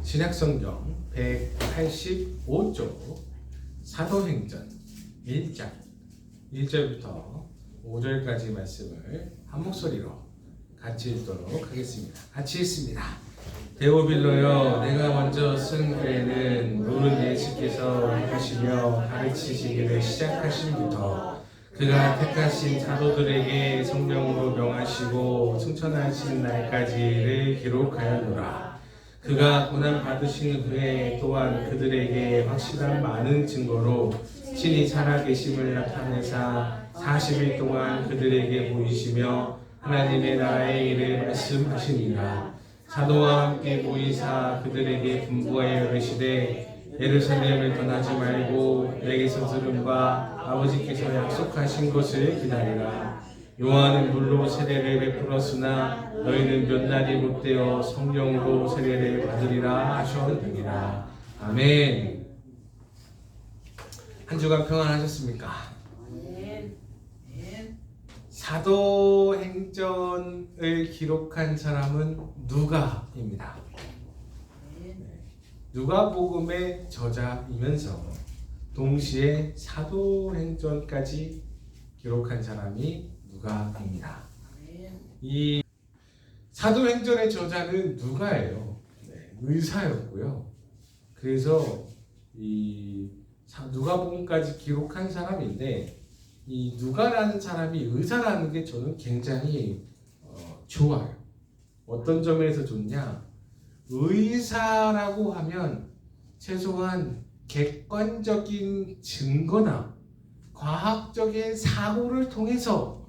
신약성경 185쪽 사도행전 1장 1절부터 5절까지 말씀을 한 목소리로 같이 읽도록 하겠습니다. 같이 읽습니다. 데오빌로여, 내가 먼저 쓴 글에는 룰은 예수께서 하시며 가르치시기를 시작하신부터 그가 택하신 사도들에게 성령으로 명하시고 승천하신 날까지를 기록하였노라. 그가 고난 받으신 후에 또한 그들에게 확실한 많은 증거로 친히 살아계심을 나타내사 40일 동안 그들에게 보이시며 하나님의 나라의 일을 말씀하시니라. 사도와 함께 모이사 그들에게 분부하여 이르시되 예루살렘을 떠나지 말고 내게서 들은 바 아버지께서 약속하신 것을 기다리라. 요한은 물로 세례를 베풀었으나 너희는 몇 날이 못되어 성령으로 세례를 받으리라 하셨느니라. 아멘. 한 주간 평안하셨습니까? 사도행전을 기록한 사람은 누가입니다. 누가복음의 저자이면서 동시에 사도행전까지 기록한 사람이 누가입니다. 이 사도행전의 저자는 누가예요. 의사였고요. 그래서 이 누가복음까지 기록한 사람인데 이 누가라는 사람이 의사라는 게 저는 굉장히 좋아요. 어떤 점에서 좋냐? 의사라고 하면 최소한 객관적인 증거나 과학적인 사고를 통해서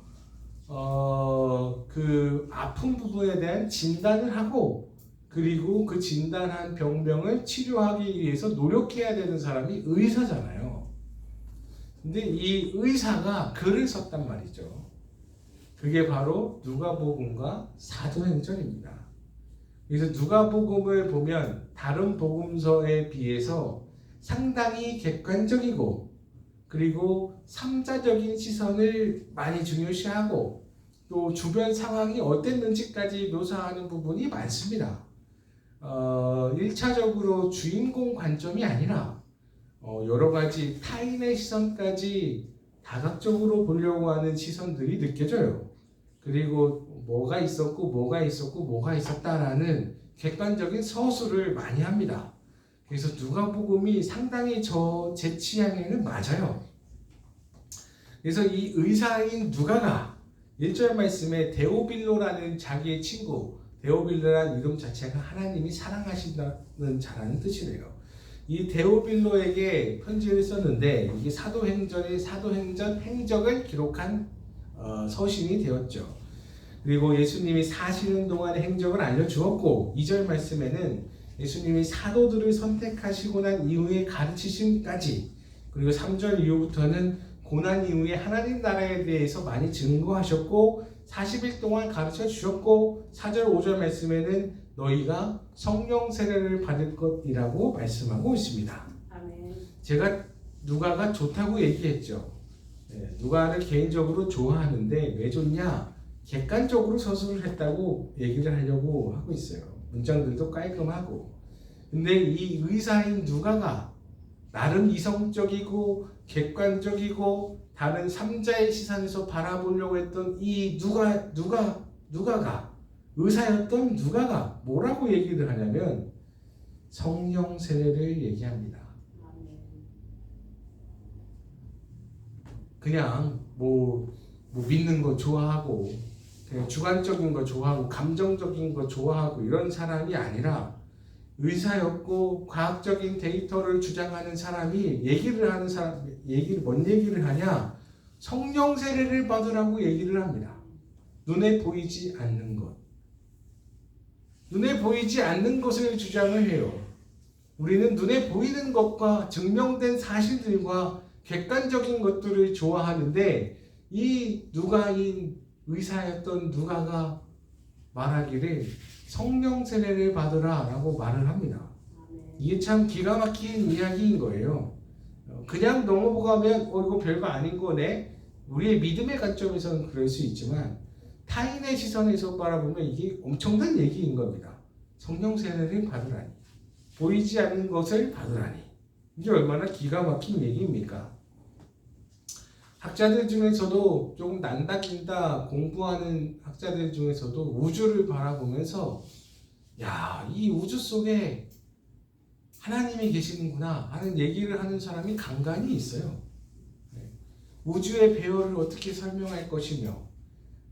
그 아픈 부분에 대한 진단을 하고 그리고 그 진단한 병명을 치료하기 위해서 노력해야 되는 사람이 의사잖아요. 근데 이 의사가 글을 썼단 말이죠. 그게 바로 누가복음과 사도행전입니다. 그래서 누가복음을 보면 다른 복음서에 비해서 상당히 객관적이고 그리고 삼자적인 시선을 많이 중요시하고 또 주변 상황이 어땠는지까지 묘사하는 부분이 많습니다. 1차적으로 주인공 관점이 아니라 여러 가지 타인의 시선까지 다각적으로 보려고 하는 시선들이 느껴져요. 그리고 뭐가 있었고 뭐가 있었고 뭐가 있었다라는 객관적인 서술을 많이 합니다. 그래서 누가복음이 상당히 제 취향에는 맞아요. 그래서 이 의사인 누가가 1절 말씀에 데오빌로라는 자기의 친구, 데오빌로라는 이름 자체가 하나님이 사랑하신다는 자라는 뜻이래요. 이 데오빌로에게 편지를 썼는데 이게 사도행전 행적을 기록한 서신이 되었죠. 그리고 예수님이 사시는 동안의 행적을 알려주었고 2절 말씀에는 예수님이 사도들을 선택하시고 난 이후에 가르치심까지 그리고 3절 이후부터는 고난 이후에 하나님 나라에 대해서 많이 증거하셨고 40일 동안 가르쳐 주셨고 4절 5절 말씀에는 너희가 성령 세례를 받을 것이라고 말씀하고 있습니다. 아멘. 제가 누가가 좋다고 얘기했죠. 누가를 개인적으로 좋아하는데 왜 좋냐? 객관적으로 서술을 했다고 얘기를 하려고 하고 있어요. 문장들도 깔끔하고. 근데 이 의사인 누가가 나름 이성적이고 객관적이고 다른 3자의 시선에서 바라보려고 했던 이 누가가 의사였던 누가가 뭐라고 얘기를 하냐면 성령 세례를 얘기합니다. 그냥 뭐 믿는 거 좋아하고 그냥 주관적인 거 좋아하고 감정적인 거 좋아하고 이런 사람이 아니라 의사였고 과학적인 데이터를 주장하는 사람이 뭔 얘기를 하냐? 성령 세례를 받으라고 얘기를 합니다. 눈에 보이지 않는 것. 눈에 보이지 않는 것을 주장을 해요. 우리는 눈에 보이는 것과 증명된 사실들과 객관적인 것들을 좋아하는데 이 누가인 의사였던 누가가 말하기를 성령 세례를 받으라 라고 말을 합니다. 이게 참 기가 막힌 이야기인 거예요. 그냥 넘어가면 이거 별거 아닌 거네. 우리의 믿음의 관점에서는 그럴 수 있지만 타인의 시선에서 바라보면 이게 엄청난 얘기인 겁니다. 성령 세례를 받으라니. 보이지 않는 것을 받으라니. 이게 얼마나 기가 막힌 얘기입니까? 학자들 중에서도 조금 난다긴다 공부하는 학자들 중에서도 우주를 바라보면서 야, 이 우주 속에 하나님이 계시는구나 하는 얘기를 하는 사람이 간간히 있어요. 우주의 배열을 어떻게 설명할 것이며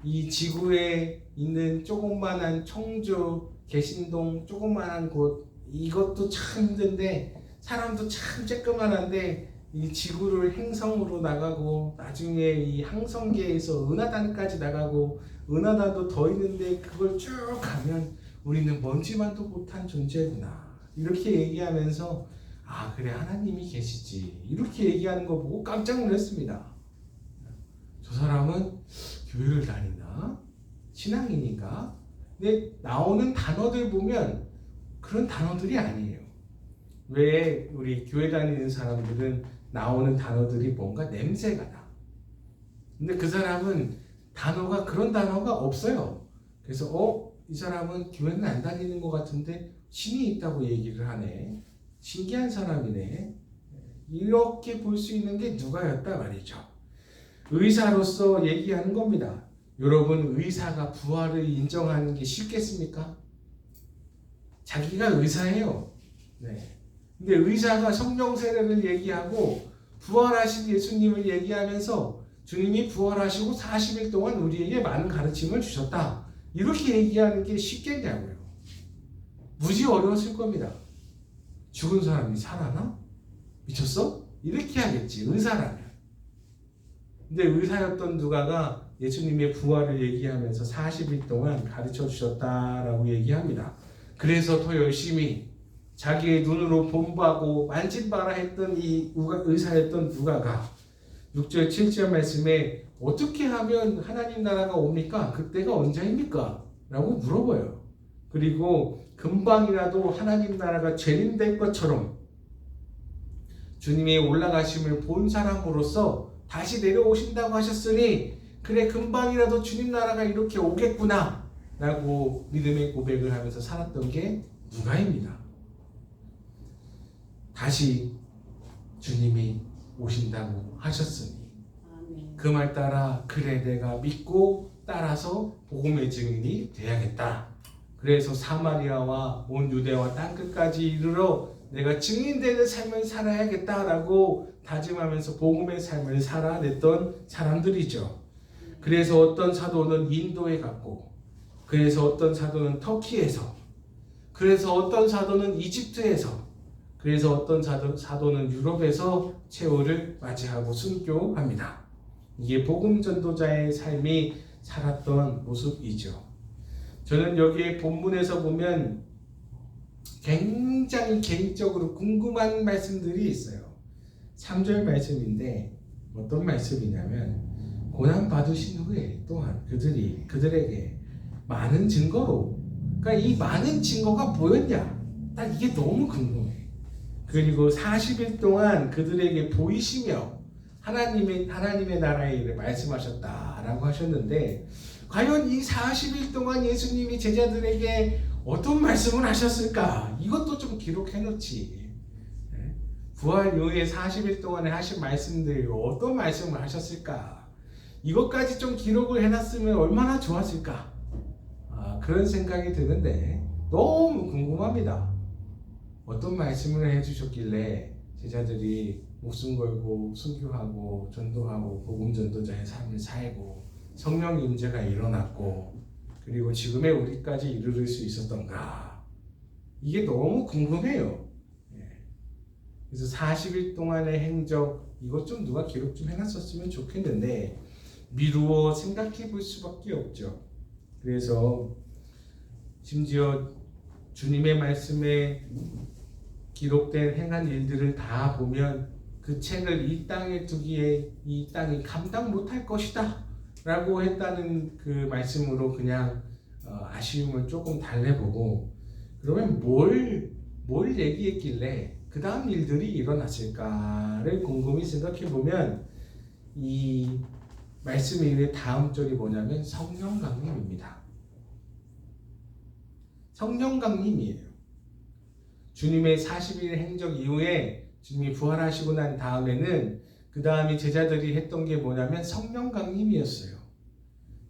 이 지구에 있는 조그만한 청주, 개신동 조그만한 곳 이것도 참 힘든데 사람도 참 쬐끄만한데 이 지구를 행성으로 나가고 나중에 이 항성계에서 은하단까지 나가고 은하단도 더 있는데 그걸 쭉 가면 우리는 먼지만도 못한 존재구나 이렇게 얘기하면서 아 그래 하나님이 계시지 이렇게 얘기하는 거 보고 깜짝 놀랐습니다. 저 사람은 교회를 다니나? 신앙이니까? 근데 나오는 단어들 보면 그런 단어들이 아니에요. 왜 우리 교회 다니는 사람들은 나오는 단어들이 뭔가 냄새가 나. 근데 그 사람은 단어가 그런 단어가 없어요. 그래서 이 사람은 교회는 안 다니는 것 같은데 신이 있다고 얘기를 하네. 신기한 사람이네. 이렇게 볼 수 있는 게 누가였다 말이죠. 의사로서 얘기하는 겁니다. 여러분 의사가 부활을 인정하는 게 쉽겠습니까? 자기가 의사예요. 네. 근데 의사가 성령 세례를 얘기하고 부활하신 예수님을 얘기하면서 주님이 부활하시고 40일 동안 우리에게 많은 가르침을 주셨다. 이렇게 얘기하는 게 쉽겠냐고요. 무지 어려웠을 겁니다. 죽은 사람이 살아나? 미쳤어? 이렇게 하겠지. 의사라면. 근데 의사였던 누가가 예수님의 부활을 얘기하면서 40일 동안 가르쳐 주셨다라고 얘기합니다. 그래서 더 열심히 자기의 눈으로 본바고 만진바라 했던 이 의사였던 누가가 6절 7절 말씀에 어떻게 하면 하나님 나라가 옵니까? 그때가 언제입니까? 라고 물어봐요. 그리고 금방이라도 하나님 나라가 재림될 것처럼 주님이 올라가심을 본 사람으로서 다시 내려오신다고 하셨으니 그래 금방이라도 주님 나라가 이렇게 오겠구나 라고 믿음의 고백을 하면서 살았던 게 누가입니다. 다시 주님이 오신다고 하셨으니 그 말 따라 그래 내가 믿고 따라서 복음의 증인이 돼야겠다. 그래서 사마리아와 온 유대와 땅끝까지 이르러 내가 증인되는 삶을 살아야겠다라고 다짐하면서 복음의 삶을 살아냈던 사람들이죠. 그래서 어떤 사도는 인도에 갔고, 그래서 어떤 사도는 터키에서, 그래서 어떤 사도는 이집트에서, 그래서 어떤 사도는 유럽에서 최후를 맞이하고 순교합니다. 이게 복음 전도자의 삶이 살았던 모습이죠. 저는 여기에 본문에서 보면 굉장히 개인적으로 궁금한 말씀들이 있어요. 3절 말씀인데 어떤 말씀이냐면 고난 받으신 후에 또한 그들에게 많은 증거로 그러니까 이 많은 증거가 뭐였냐? 나 이게 너무 궁금해. 그리고 40일 동안 그들에게 보이시며 하나님의 나라의 일을 말씀하셨다라고 하셨는데 과연 이 40일 동안 예수님이 제자들에게 어떤 말씀을 하셨을까? 이것도 좀 기록해 놓지. 부활 이후에 40일 동안에 하신 말씀들 어떤 말씀을 하셨을까? 이것까지 좀 기록을 해놨으면 얼마나 좋았을까? 그런 생각이 드는데 너무 궁금합니다. 어떤 말씀을 해주셨길래 제자들이 목숨 걸고 순교하고 전도하고 복음 전도자의 삶을 살고 성령 임재가 일어났고 그리고 지금의 우리까지 이르를 수 있었던가? 이게 너무 궁금해요. 그래서 40일 동안의 행적 이것 좀 누가 기록 좀 해놨었으면 좋겠는데 미루어 생각해 볼 수밖에 없죠. 그래서 심지어 주님의 말씀에 기록된 행한 일들을 다 보면 그 책을 이 땅에 두기에 이 땅이 감당 못할 것이다 라고 했다는 그 말씀으로 그냥 아쉬움을 조금 달래보고 그러면 뭘 얘기했길래 그 다음 일들이 일어났을까를 곰곰이 생각해보면 이 말씀 이후에 다음 절이 뭐냐면 성령 강림입니다. 성령 강림이에요. 주님의 40일 행적 이후에 주님이 부활하시고 난 다음에는 그 다음에 제자들이 했던 게 뭐냐면 성령 강림이었어요.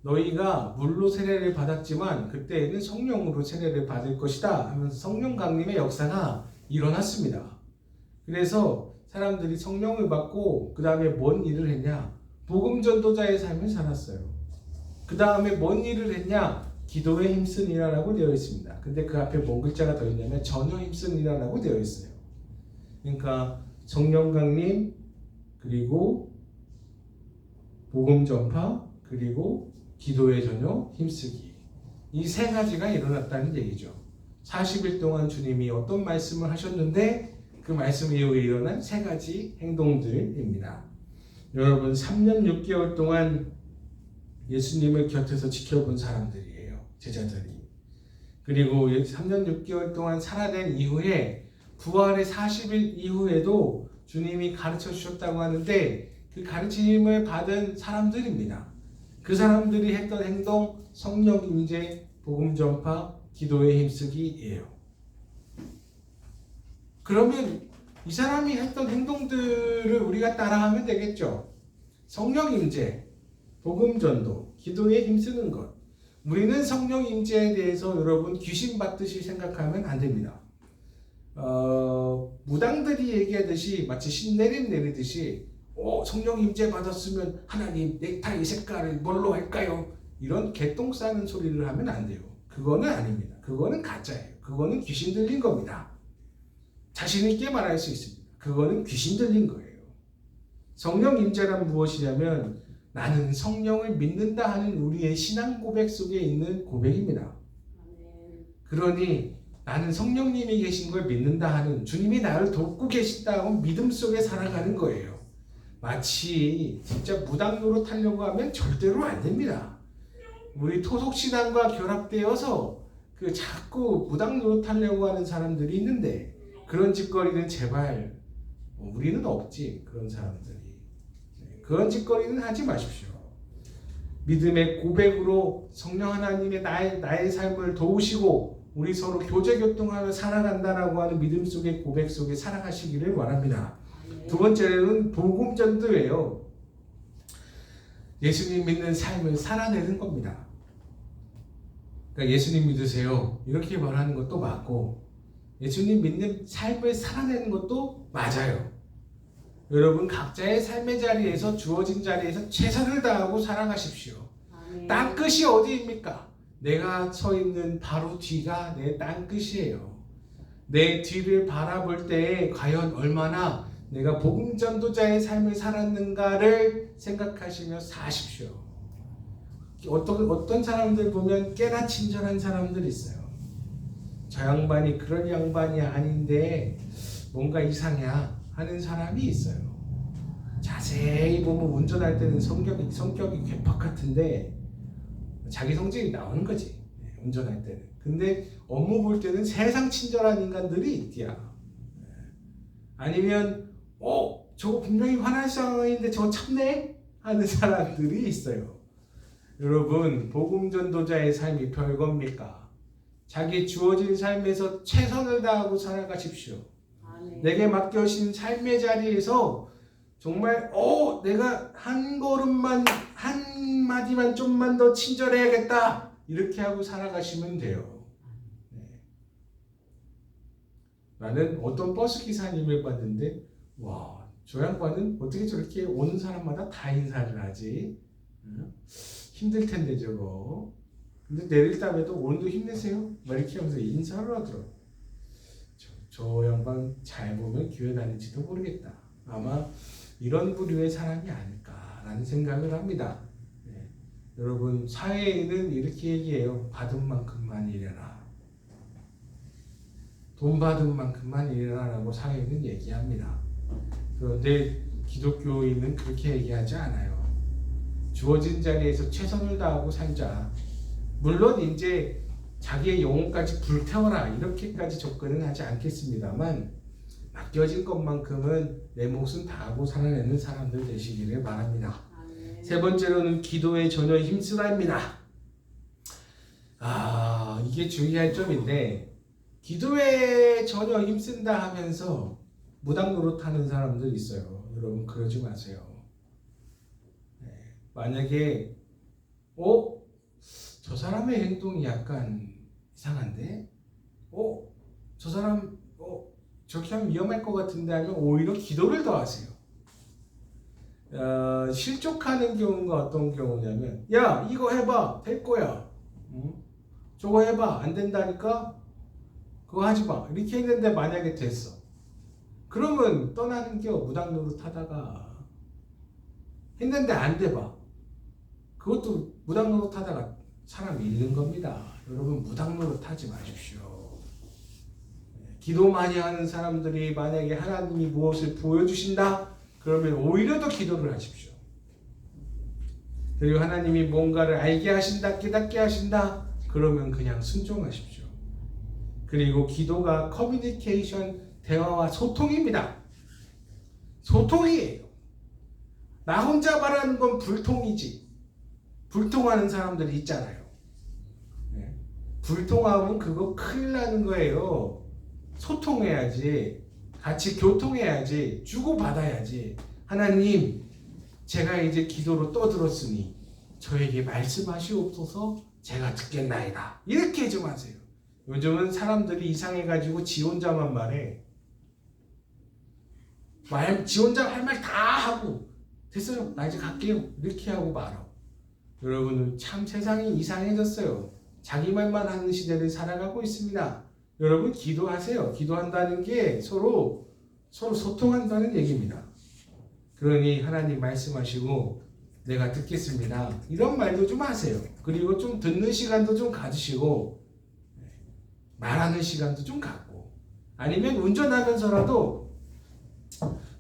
너희가 물로 세례를 받았지만 그때에는 성령으로 세례를 받을 것이다 하면서 성령 강림의 역사가 일어났습니다. 그래서 사람들이 성령을 받고 그 다음에 뭔 일을 했냐? 복음 전도자의 삶을 살았어요. 그 다음에 뭔 일을 했냐? 기도에 힘쓰니라라고 되어 있습니다. 근데 그 앞에 뭔 글자가 더 있냐면 전혀 힘쓰니라라고 되어 있어요. 그러니까 성령 강림, 그리고 복음 전파, 그리고 기도에 전혀 힘쓰기. 이 세 가지가 일어났다는 얘기죠. 40일 동안 주님이 어떤 말씀을 하셨는데 그 말씀 이후에 일어난 세 가지 행동들입니다. 여러분 3년 6개월 동안 예수님을 곁에서 지켜본 사람들이에요. 제자들이. 그리고 3년 6개월 동안 살아낸 이후에 부활의 40일 이후에도 주님이 가르쳐 주셨다고 하는데 그 가르침을 받은 사람들입니다. 그 사람들이 했던 행동, 성령 임재, 복음 전파, 기도에 힘쓰기예요. 그러면 이 사람이 했던 행동들을 우리가 따라하면 되겠죠. 성령 임재, 복음 전도, 기도에 힘쓰는 것. 우리는 성령 임재에 대해서 여러분 귀신 받듯이 생각하면 안 됩니다. 무당들이 얘기하듯이 마치 신내림 내리듯이 성령 임재 받았으면 하나님 넥타이 색깔을 뭘로 할까요? 이런 개똥 싸는 소리를 하면 안 돼요. 그거는 아닙니다. 그거는 가짜예요. 그거는 귀신 들린 겁니다. 자신 있게 말할 수 있습니다. 그거는 귀신 들린 거예요. 성령 임재란 무엇이냐면 나는 성령을 믿는다 하는 우리의 신앙 고백 속에 있는 고백입니다. 그러니 나는 성령님이 계신 걸 믿는다 하는 주님이 나를 돕고 계신다고 믿음 속에 살아가는 거예요. 마치 진짜 무당 노릇하려고 하면 절대로 안 됩니다. 우리 토속신앙과 결합되어서 자꾸 무당 노릇하려고 하는 사람들이 있는데 그런 짓거리는 제발 우리는 없지. 그런 사람들이. 그런 짓거리는 하지 마십시오. 믿음의 고백으로 성령 하나님의 나의 삶을 도우시고 우리 서로 교제교통하며 살아간다라고 하는 믿음 속의 고백 속에 살아가시기를 바랍니다. 두 번째는 복음 전도예요. 예수님 믿는 삶을 살아내는 겁니다. 그러니까 예수님 믿으세요. 이렇게 말하는 것도 맞고 예수님 믿는 삶을 살아내는 것도 맞아요. 여러분 각자의 삶의 자리에서 주어진 자리에서 최선을 다하고 살아가십시오. 땅끝이 어디입니까? 내가 서 있는 바로 뒤가 내 땅끝이에요. 내 뒤를 바라볼 때에 과연 얼마나 내가 복음 전도자의 삶을 살았는가를 생각하시며 사십시오. 어떤 사람들 보면 꽤나 친절한 사람들 있어요. 저 양반이 그런 양반이 아닌데 뭔가 이상해 하는 사람이 있어요. 자세히 보면 운전할 때는 성격이 괴팍 같은데 자기 성질이 나오는 거지. 운전할 때는. 근데 업무 볼 때는 세상 친절한 인간들이 있디야. 아니면 저거 분명히 화날 상황인데 저거 참네? 하는 사람들이 있어요. 여러분 복음 전도자의 삶이 별겁니까? 자기 주어진 삶에서 최선을 다하고 살아가십시오. 내게 맡겨진 삶의 자리에서 정말 내가 한 걸음만 한 마디만 좀만 더 친절해야겠다 이렇게 하고 살아가시면 돼요. 나는 어떤 버스 기사님을 봤는데 와, 저 양반은 어떻게 저렇게 오는 사람마다 다 인사를 하지? 힘들 텐데 저거. 근데 내릴 때에도 오늘도 힘내세요 막 이렇게 하면서 인사를 하더라고. 저 양반 잘 보면 교회 다닐지도 모르겠다. 아마 이런 부류의 사람이 아닐까라는 생각을 합니다. 여러분 사회에는 이렇게 얘기해요. 받은 만큼만 일해라. 돈 받은 만큼만 일해라라고 사회는 얘기합니다. 그런데 기독교인은 그렇게 얘기하지 않아요. 주어진 자리에서 최선을 다하고 살자. 물론 이제 자기의 영혼까지 불태워라 이렇게까지 접근은 하지 않겠습니다만 맡겨진 것만큼은 내 몫은 다하고 살아내는 사람들 되시기를 바랍니다. 세 번째로는 기도에 전혀 힘쓰라입니다. 이게 중요한 점인데 기도에 전혀 힘쓴다 하면서 무당 노릇하는 사람들 있어요. 여러분 그러지 마세요. 네. 만약에 저 사람의 행동이 약간 이상한데? 저 사람 저렇게 하면 위험할 것 같은데 하면 오히려 기도를 더 하세요. 실족하는 경우가 어떤 경우냐면 야 이거 해봐 될 거야. 저거 해봐 안 된다니까 그거 하지 마 이렇게 했는데 만약에 됐어. 그러면 떠나는 게 무당 노릇하다가 했는데 안 돼봐. 그것도 무당 노릇하다가 사람 잃는 겁니다. 여러분 무당 노릇하지 마십시오. 기도 많이 하는 사람들이 만약에 하나님이 무엇을 보여주신다? 그러면 오히려 더 기도를 하십시오. 그리고 하나님이 뭔가를 알게 하신다, 깨닫게 하신다? 그러면 그냥 순종하십시오. 그리고 기도가 커뮤니케이션, 대화와 소통입니다. 소통이에요. 나 혼자 말하는 건 불통이지. 불통하는 사람들이 있잖아요. 네. 불통하면 그거 큰일 나는 거예요. 소통해야지. 같이 교통해야지. 주고받아야지. 하나님, 제가 이제 기도로 떠들었으니 저에게 말씀하시옵소서 제가 듣겠나이다. 이렇게 좀 하세요. 요즘은 사람들이 이상해가지고 지 혼자만 말해. 지 혼자 할 말 다 하고 됐어요. 나 이제 갈게요. 이렇게 하고 말아. 여러분은 참 세상이 이상해졌어요. 자기 말만 하는 시대를 살아가고 있습니다. 여러분 기도하세요. 기도한다는 게 서로 소통한다는 얘기입니다. 그러니 하나님 말씀하시고 내가 듣겠습니다. 이런 말도 좀 하세요. 그리고 좀 듣는 시간도 좀 가지시고 말하는 시간도 좀 갖고 아니면 운전하면서라도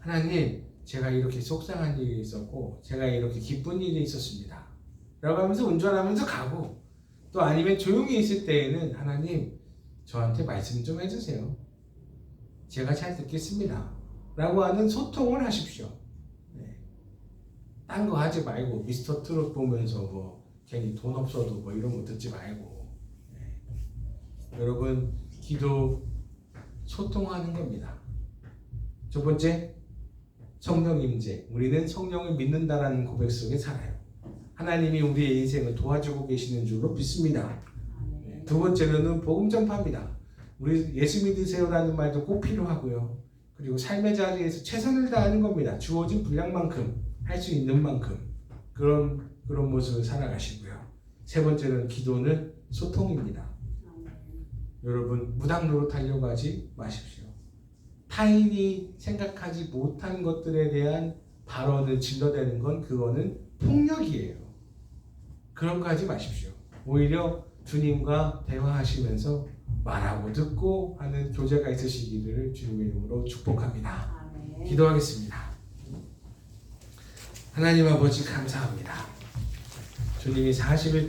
하나님 제가 이렇게 속상한 일이 있었고 제가 이렇게 기쁜 일이 있었습니다. 라고 하면서 운전하면서 가고 또 아니면 조용히 있을 때에는 하나님 저한테 말씀 좀 해주세요. 제가 잘 듣겠습니다. 라고 하는 소통을 하십시오. 네. 딴 거 하지 말고 미스터 트롯 보면서 뭐 괜히 돈 없어도 뭐 이런 거 듣지 말고 네. 여러분 기도 소통하는 겁니다. 첫 번째 성령 임재. 우리는 성령을 믿는다라는 고백 속에 살아요. 하나님이 우리의 인생을 도와주고 계시는 줄로 믿습니다. 두 번째로는 복음 전파입니다. 우리 예수 믿으세요라는 말도 꼭 필요하고요. 그리고 삶의 자리에서 최선을 다하는 겁니다. 주어진 분량만큼 할 수 있는 만큼 그런 모습을 살아가시고요. 세 번째는 기도는 소통입니다. 여러분 무당 노릇하려고 하지 마십시오. 타인이 생각하지 못한 것들에 대한 발언을 질러대는 건 그거는 폭력이에요. 그런 거 하지 마십시오. 오히려 주님과 대화하시면서 말하고 듣고 하는 교제가 있으시기를 주님의 이름으로 축복합니다. 기도하겠습니다. 하나님 아버지 감사합니다. 주님이 40일